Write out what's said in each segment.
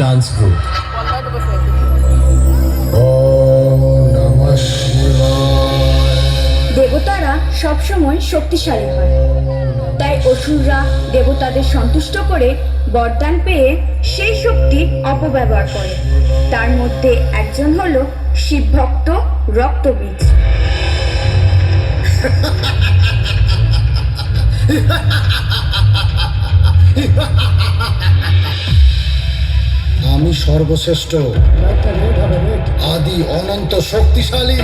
Dance group. দেবতারা সবসময় শক্তিশালী হয়, তাই অসুররা দেবতাদের সন্তুষ্ট করে বরদান পেয়ে সেই শক্তির অপব্যবহার করে। তার মধ্যে একজন হলো শিবভক্ত রক্তবীজ। আমি সর্বশ্রেষ্ঠ, আদি অনন্ত শক্তিশালী।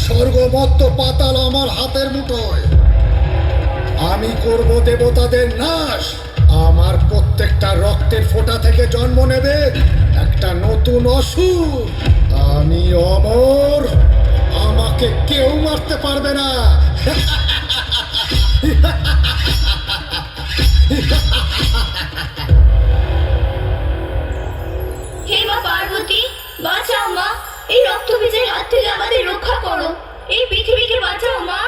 স্বর্গমত্ত পাতাল আমার হাতের মুঠোয়। আমি করব দেবতাদের নাশ। আমার প্রত্যেকটা রক্তের ফোঁটা থেকে জন্ম নেবে একটা নতুন অসুর। আমি অমর, আমাকে কেউ মারতে পারবে না। হে মা পার্বতী, বাঁচাও মা, এই রক্তবীজের হাত থেকে আমাদের রক্ষা করো, এই পৃথিবীকে বাঁচাও মা।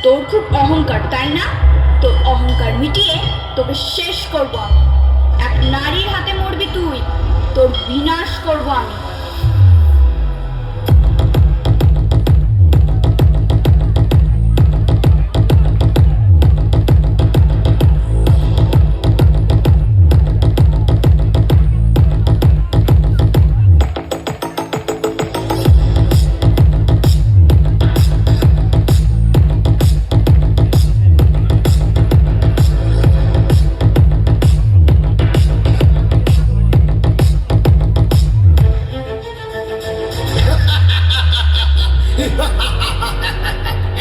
তোর খুব অহংকার, তাই না? তোর অহংকার মিটিয়ে তোকে শেষ করব আমি। এক নারীর হাতে মরবি তুই, তোর বিনাশ করব আমি।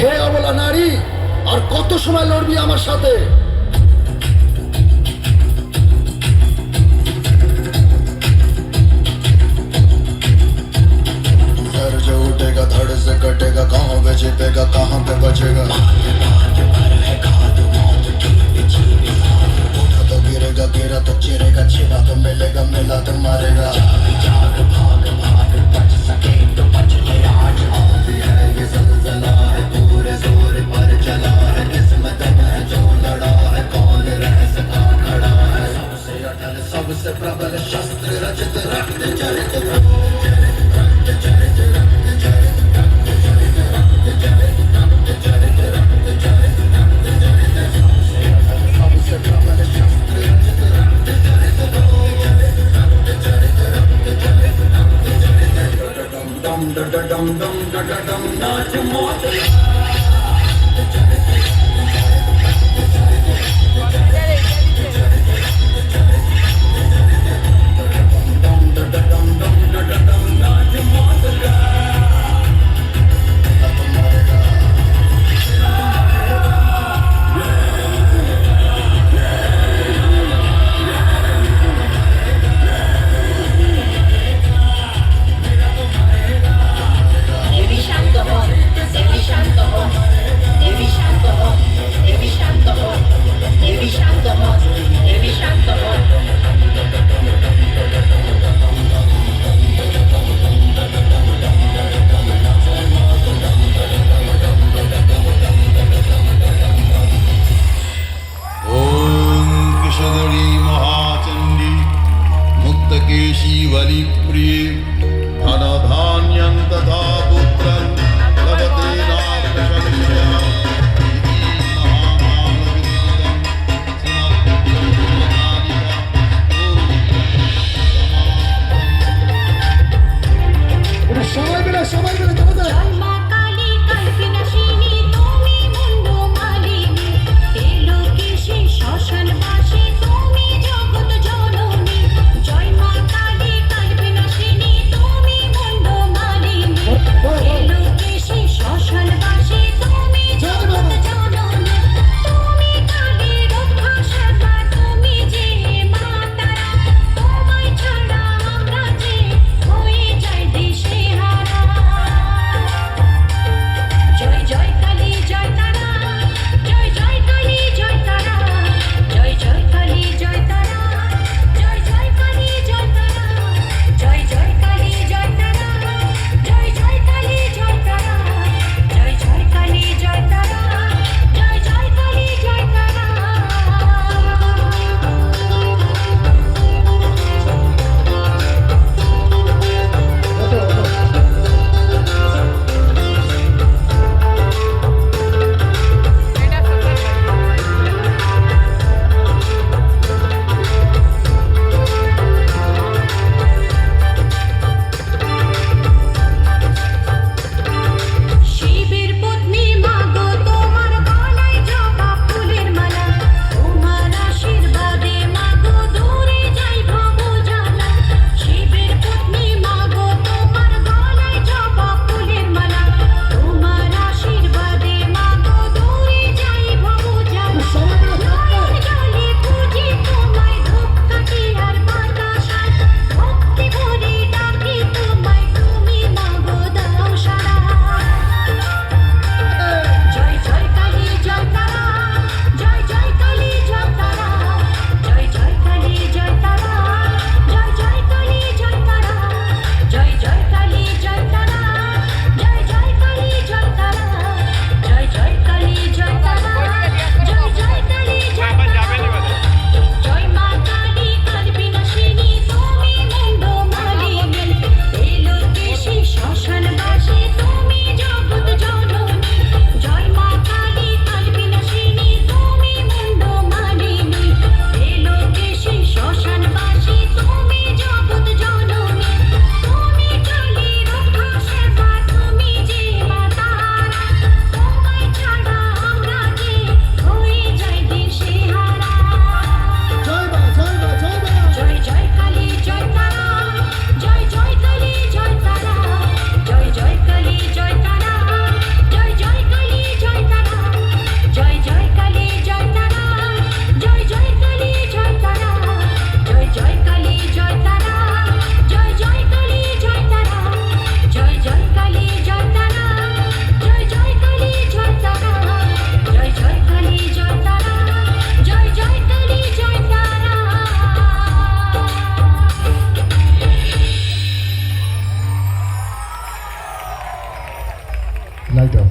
হে অবলা নারী, আর কত সময় লড়বি আমার সাথে? सर जो उठेगा धड़ से कटेगा, कहाँ पे छिपेगा कहाँ पे बचेगा। उठा तो गिरेगा, गिरा तो चिरेगा, छिपा तो मिलेगा, मिला तो मारेगा। सबसे प्रबल शस्त्र रचित रक्त चरित रक्त चरित লাইট অফ।